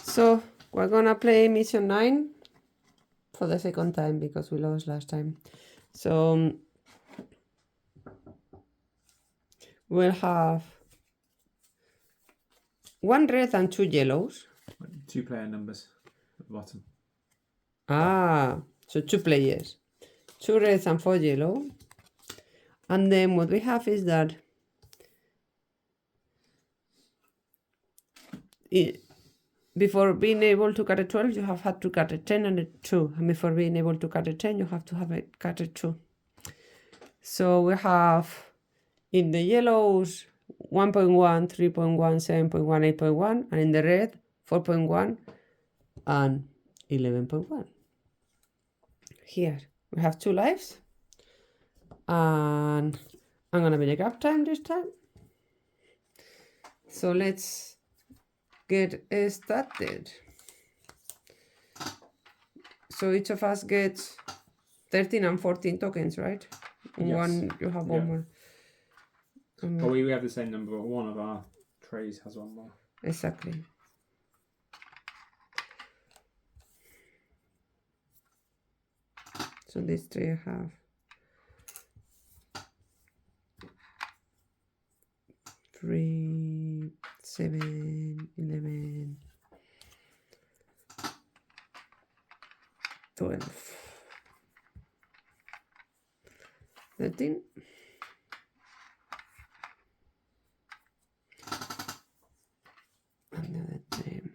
So we're gonna play mission 9 for the second time because we lost last time. So we'll have 1 red and 2 yellows. 2 player numbers at the bottom. Ah, so 2 players. 2 reds and 4 yellow. And then what we have is that before being able to cut a 12, you have had to cut a 10 and a 2. And before being able to cut a 10, you have to have cut a 2. So we have in the yellows 1.1, 3.1, 7.1, 8.1, and in the red 4.1 and 11.1. Here we have 2 lives. And I'm gonna be the captain this time. So let's get started. So each of us gets 13 and 14 tokens, right? Yes. One, you have one more. Oh, we have the same number, but one of our trays has one more. Exactly. So this tray I have 3, 7, 11, 12, 13. Another 10.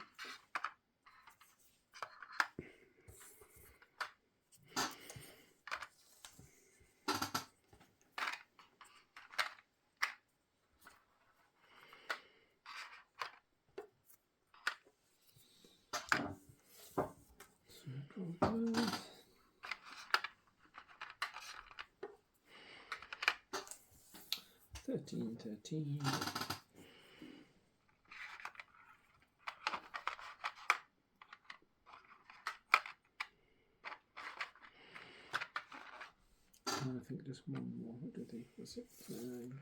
Thirteen. And I think just one more. What do they? Was it 15?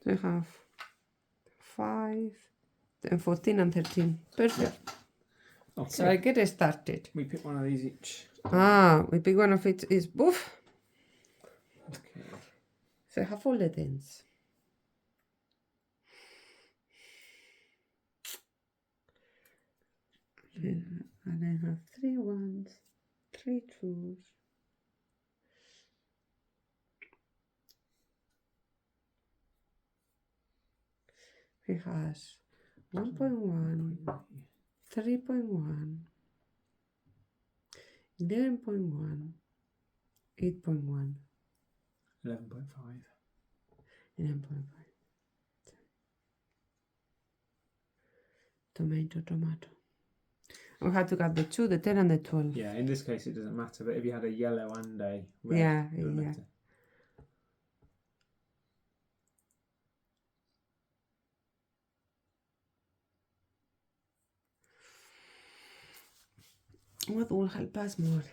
So I have 5, 14 and 13. Perfect. Yeah. Okay. So I get started. We pick one of these each. We pick one of it is boof. Okay. So I have all the 10s. And I have 3 1s, 3 2s. He has 1.1, 3.1, 11.1, 8.1, 11.5. 11.5. Tomato. We have to cut the 2, the 10 and the 12. Yeah, in this case it doesn't matter, but if you had a yellow and a red, Yeah. matter. What will help us more?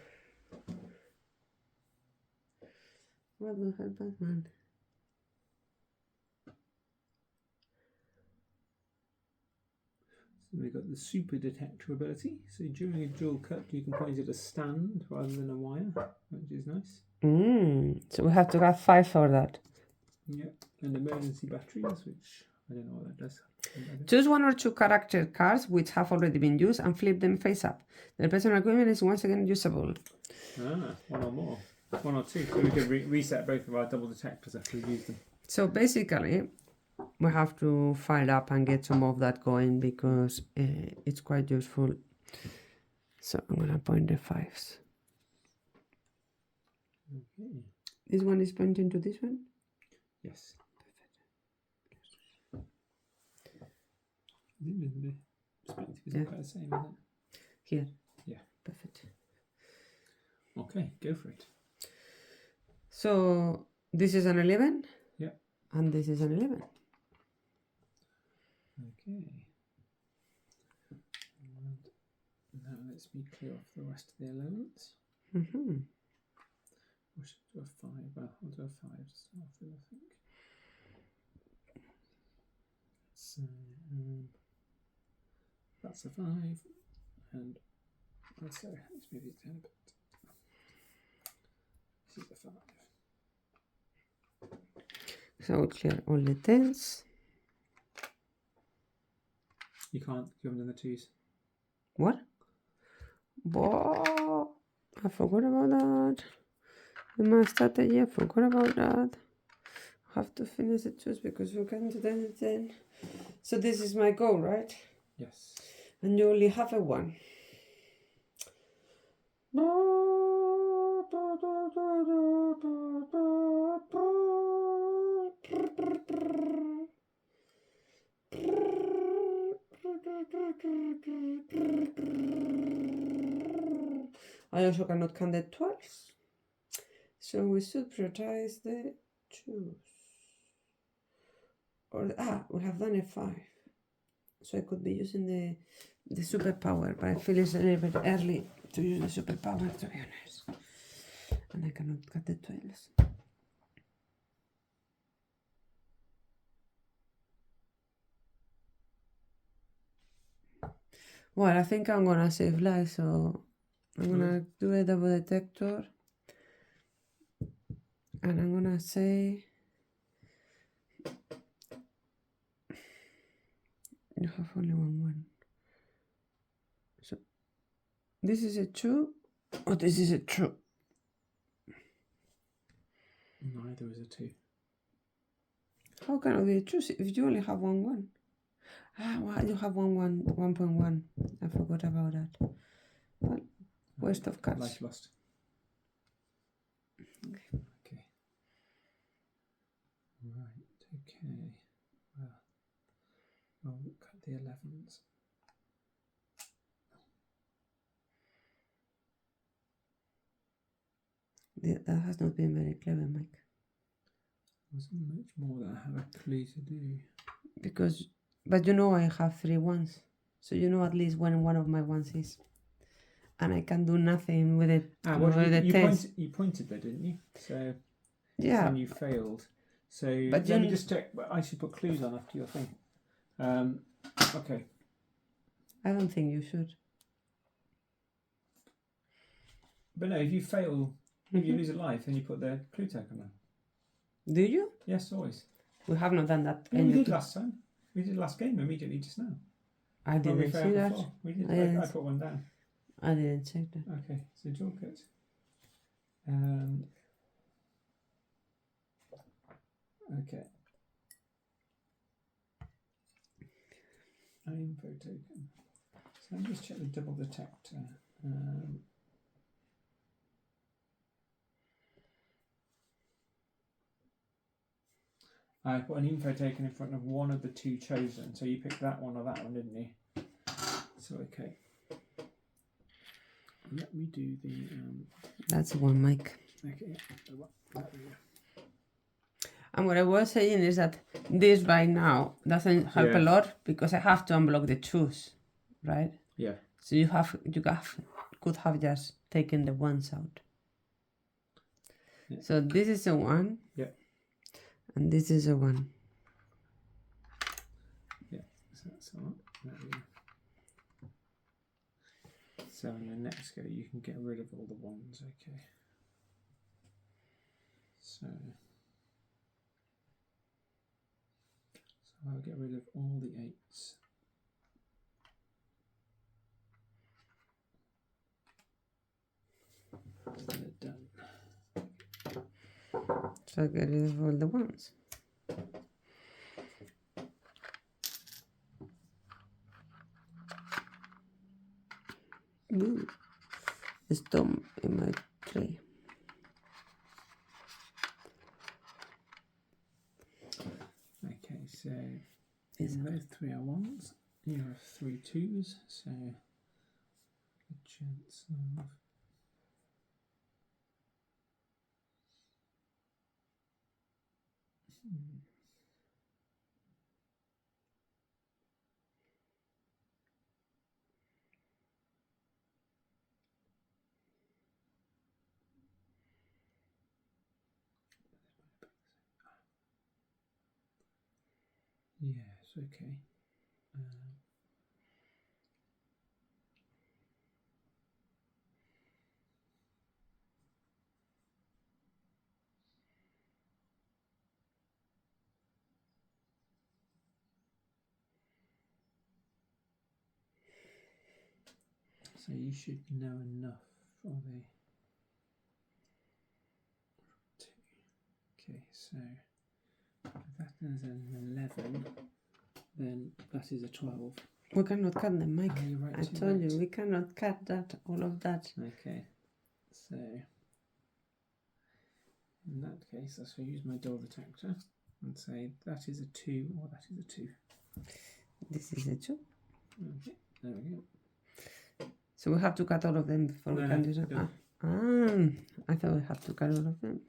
What will help us more? So we've got the super detector ability. So during a dual cut, you can point at a stand rather than a wire, which is nice. So we have to have 5 for that. Yeah, and emergency batteries, which I don't know what that does. Choose 1 or 2 character cards which have already been used and flip them face up. The personal equipment is once again usable. 1 or more. 1 or 2. So we could reset both of our double detectors after we've used them. So basically, we have to fire up and get some of that going because it's quite useful. So I'm going to point the 5s. Okay. This one is pointing to this one? Yes. The perspective is quite the same, isn't it? Here. Yeah. Perfect. Okay, go for it. So this is an 11. Yeah. And this is an 11. Okay. And now let's be clear off the rest of the 11s. We should do a 5. Well, I'll do a 5 to start with, I think. So that's a 5, and so let's move it down a bit. This is a 5. So we'll clear all the 10s. You can't give them the 2s. What? Whoa, I forgot about that. In my strategy, I forgot about that. I have to finish the 2s because we can't do anything. So this is my goal, right? Yes. And you only have a 1. I also cannot count the 12s. So we should prioritize the 2s. Or we have done a 5. So I could be using the superpower, but I feel it's a little bit early to use the superpower, to be honest. And I cannot cut the 12s. Well, I think I'm gonna save life, so I'm gonna do a double detector. And I'm gonna say you have only one. So this is a 2, or this is a 2. Neither is a 2. How can it be a 2 if you only have 1? Well, you have 1.1. I forgot about that. Well, waste of cards. Life lost. Okay. Right, okay. Well, I'll cut the 11s. That has not been very clever, Mike. Wasn't much more that I have a clue to do. But you know I have 3 1s. So you know at least when one of my 1s is. And I can do nothing with it. You pointed there, didn't you? So yeah. Then you failed. So but let me just check. I should put clues on after your thing. Okay. I don't think you should. But no, if you fail, if you lose a life, then you put the clue token on. Do you? Yes, always. We have not done that. Yeah, we did last time. We did last game immediately just now. I didn't see that. Before. We did. I put one down. I didn't check that. Okay, so draw cut. Okay. Info token. So let me just check the double detector. I put an info token in front of one of the 2 chosen. So you picked that one or that one, didn't you? So okay. Let me do the. That's one, Mike. Okay. And what I was saying is that this right now doesn't help a lot because I have to unblock the 2s, right? Yeah. So you could have just taken the 1s out. Yeah. So this is a 1. Yeah. And this is a 1. Yeah. So that's all right. So in the next go, you can get rid of all the 1s. Okay. So I'll get rid of all the 8s. So they're done. So get rid of all the 1s. Ooh. The storm in my tray. Okay, so in those 3 are 1s, you have 3 2s, so good chance of. Yes, okay. So you should know enough for the 2. Okay, so if that is an 11, then that is a 12. We cannot cut them, Mike. Oh, you're right, I you're told right. you, we cannot cut that, all of that. Okay, so in that case, I shall use my door detector and say that is a 2 or that is a 2. This is a 2. Okay, there we go. So we have to cut all of them before we can do that. No. I thought we have to cut all of them.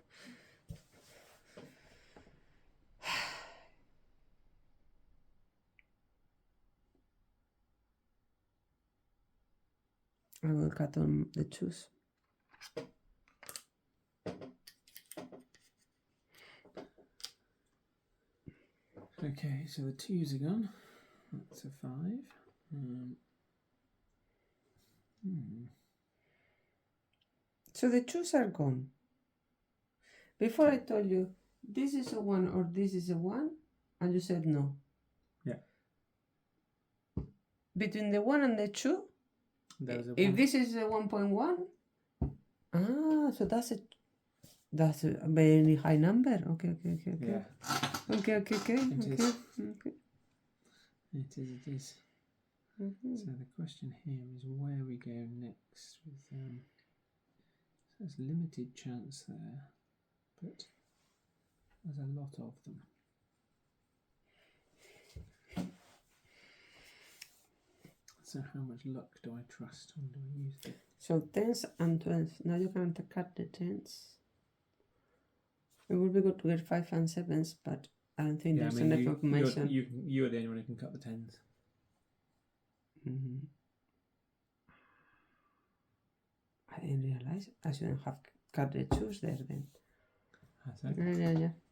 I will cut on the 2s. Okay, so the 2s are gone. That's a 5. So the 2s are gone. Before I told you, this is a 1 or this is a 1, and you said no. Yeah. Between the 1 and the 2, if this is a 1.1, so that's a very high number. Okay. Yeah. Okay. It is. So the question here is where we go next with so there's limited chance there, but there's a lot of them. So how much luck do I trust? When do I use them? So 10s and 12s. Now you can cut the 10s. It would be good to get 5 and 7s, but I don't think there's enough information. You're the only one who can cut the 10s. I didn't realize I shouldn't have cut the 2s there then.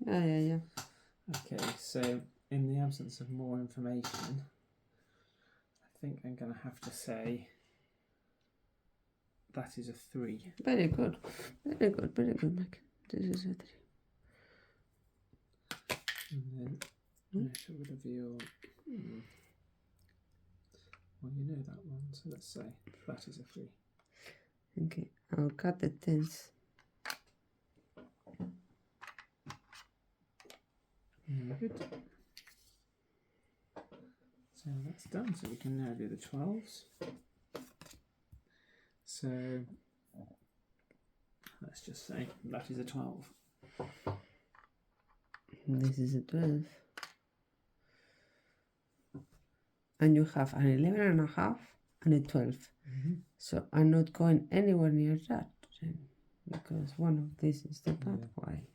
Yeah. Okay, so in the absence of more information, I think I'm going to have to say that is a 3. Very good, Mike. This is a 3. And then I shall reveal. Well, you know that one, so let's say that is a 3. Okay, I'll cut the 10s. Good. So that's done. So we can now do the 12s. So let's just say that is a 12. This is a 12. And you have an 11.5 and a 12. So I'm not going anywhere near that then, because one of these is the bad way.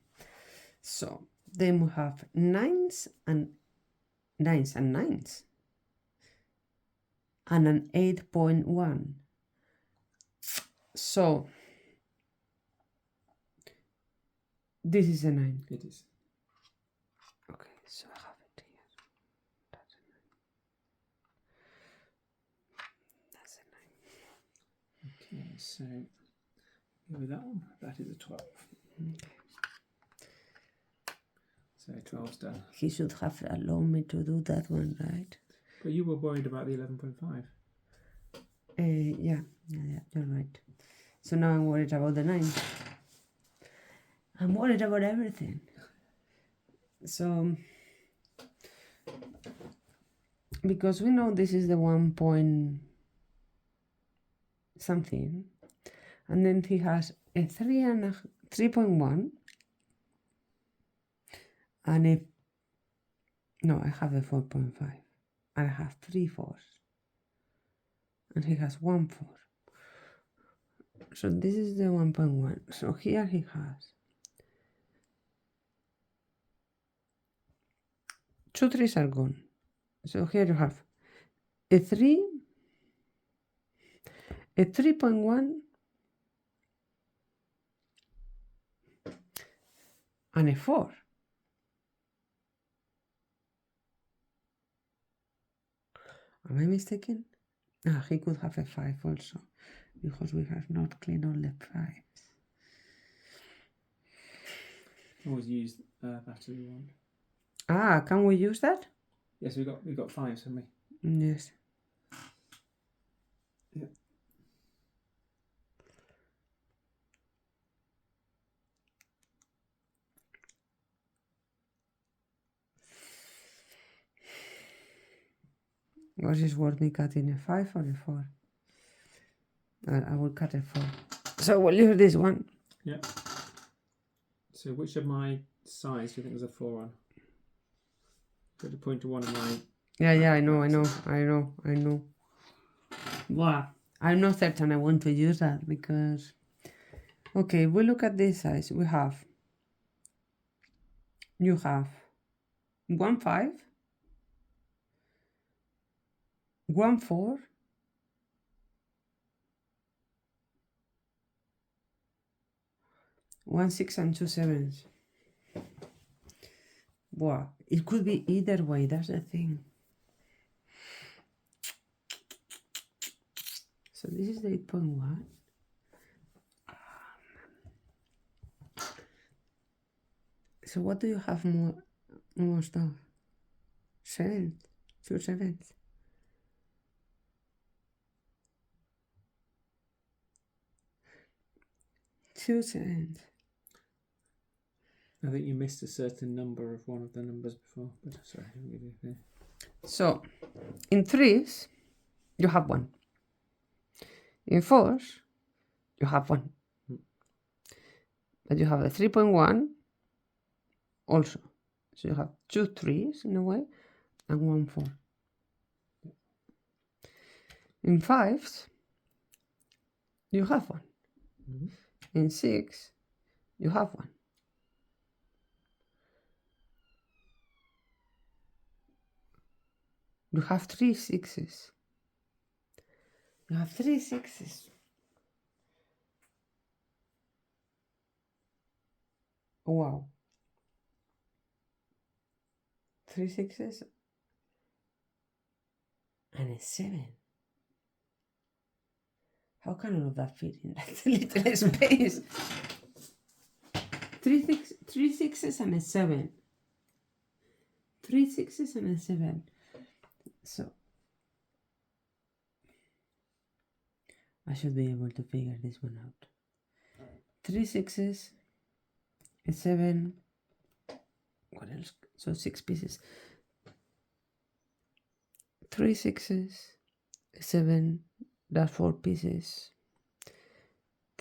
So then we have 9s and 9s and 9s. And an 8.1. So this is a 9. It is. Okay, so I have it here. That's a 9. Okay, so go with that one. That is a 12. Okay. So 12's done. He should have allowed me to do that one, right? But you were worried about the 11.5. Yeah, you're right. So now I'm worried about the 9. I'm worried about everything. So, because we know this is the 1 point something, and then he has a 3.1, and a, no, I have a 4.5, and I have 3 4s, and he has 1 4. So this is the 1.1. So here he has 2 3s are gone. So here you have a 3, a 3.1, and a 4. Am I mistaken? Ah, he could have a 5 also, because we have not cleaned all the 5. Always use that as we want. Ah, can we use that? Yes, we got 5s, haven't we? Yes. Yeah. What is worth me cutting, a 5 or a 4? I will cut a 4. So we'll use this one. Yeah. So which of my sides do you think there's a 4 on? Put a point to one of my... Yeah, I know. Wow. I'm not certain I want to use that because... Okay, we look at this size. We have... You have 1 5, 1 4, 1 6 and 2 7s. Wow, it could be either way, that's the thing. So this is the 8.1. So what do you have more stuff? 7, 2 7s. Two cents. I think you missed a certain number of one of the numbers before, but sorry, I didn't give you there. So in 3s, you have 1. In 4s, you have 1. But you have a 3.1 also. So you have 2 3s in a way and 1 4. In 5s, you have 1. In 6, you have 1. You have 3 6s. You have 3 6s. Wow. 3 6s and a 7. How can all of that fit in that little space? 3 6s and a 7. 3 6s and a 7. So I should be able to figure this one out. 3 6s, a 7. What else? So 6 pieces. 3 6s, a 7. That's 4 pieces.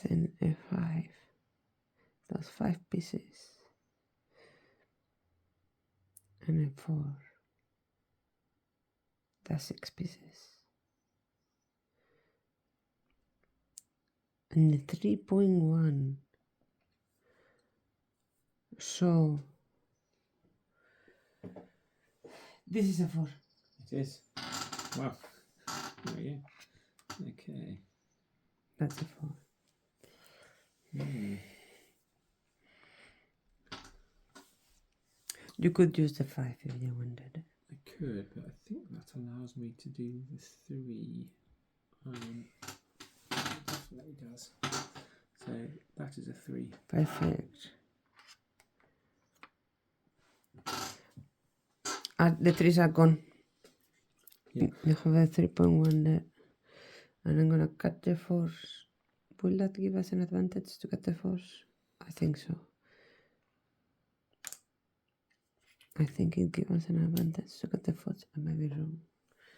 Then a 5. That's 5 pieces. And a 4. That's 6 pieces. And the 3.1. So this is a 4. It is. Wow. There we go. Okay. That's a 4. You could use the 5 if you wanted. I could, but I think that allows me to do the 3. It definitely does. So that is a 3. Perfect. The 3s are gone. Yeah. You have a 3.1 there. And I'm going to cut the 4s. Will that give us an advantage to cut the 4s? I think so. I think it gives us an advantage to cut the 4s. I might be wrong.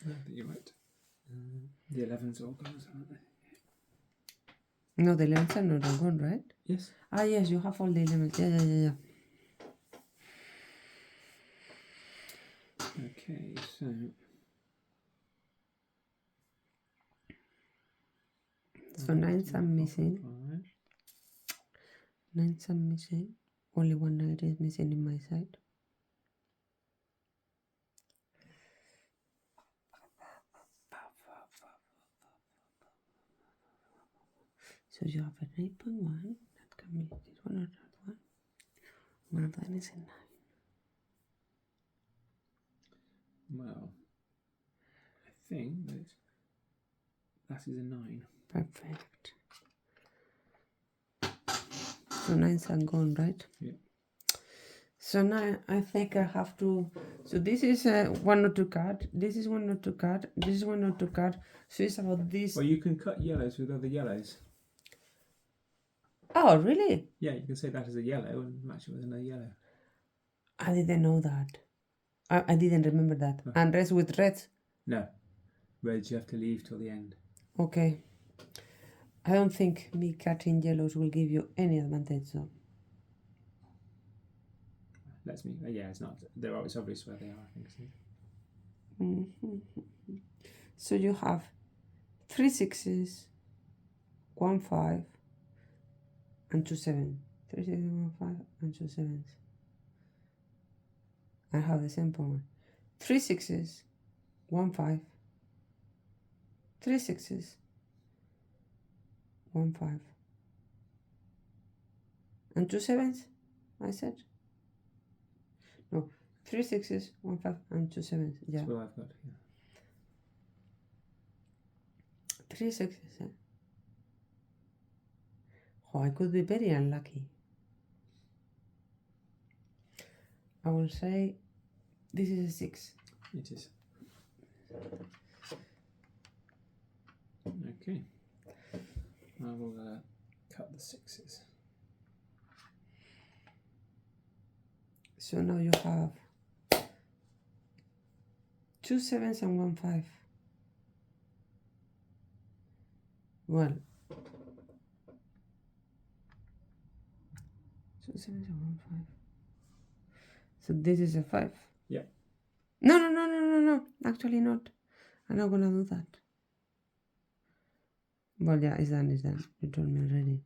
No, I think you're right. The 11s all gone, aren't they? No, the 11s are not all gone, right? Yes. Ah, yes, you have all the elements. Yeah. Okay, so... So 9s are missing. 9s are missing. Only 1 9 is missing in my side. So you have an 8.1. That can be this one or that one. One of them is a 9. Well, I think that is a 9. Perfect. So 9s are gone, right? Yeah. So now I think I have to. So this is a 1 or 2 card. This is 1 or 2 card. This is 1 or 2 card. So it's about this. Well, you can cut yellows with other yellows. Oh, really? Yeah, you can say that is a yellow and match it with another yellow. I didn't know that. I didn't remember that. Oh. And reds with reds. No, reds you have to leave till the end. Okay. I don't think me cutting yellows will give you any advantage, though. Let's me. Yeah, it's not. It's obvious where they are. I think. So you have 3 6s, 1 5, and 2 7. 3 6, 1 5, and 2 7s. I have the same power. 3 6s, 1 5, 3 6s, 1 5, and 2 7s. I said. No, 3 6s, 1 5, and 2 7s. Yeah. That's what I've got. Yeah. 3 6s. Oh, I could be very unlucky. I will say this is a 6. It is. Okay. I will cut the 6s. So now you have 2 7s and 1 5. Well, 2 7s and 1 5. So this is a 5. Yeah. No. Actually not. I'm not gonna do that. Well, yeah, it's done. You told me already.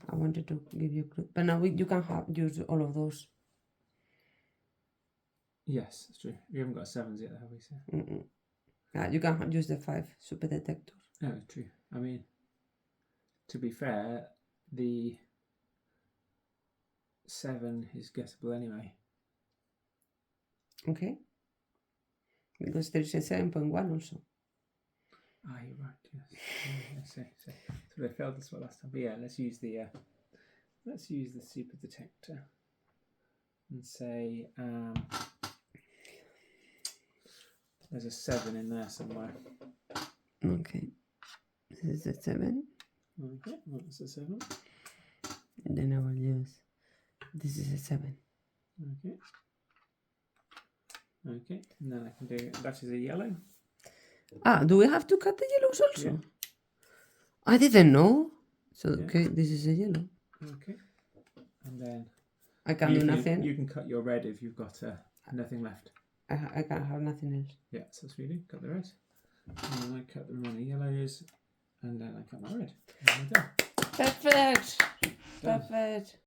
I wanted to give you a clue. But now you can use all of those. Yes, that's true. We haven't got 7s yet, have we? So. You can use the 5 super detector. Oh, true. I mean, to be fair, the 7 is guessable anyway. Okay. Because there is a 7.1 also. Ah, you're right. Yes. So they failed this one last time. But yeah, let's use the super detector and say there's a 7 in there somewhere. Okay. This is a 7. Okay, that's a 7. And then I will use. This is a 7. Okay, and then I can do that is a yellow. Do we have to cut the yellows also? Yeah. I didn't know. So Yeah. okay, this is a yellow. Okay, and then I can do nothing. You can cut your red if you've got nothing left. I can't have nothing else. Yeah, so that's what you do. Cut the red, and then I cut the remaining yellows, and then I cut my red. And we're done. Perfect. Done. Perfect.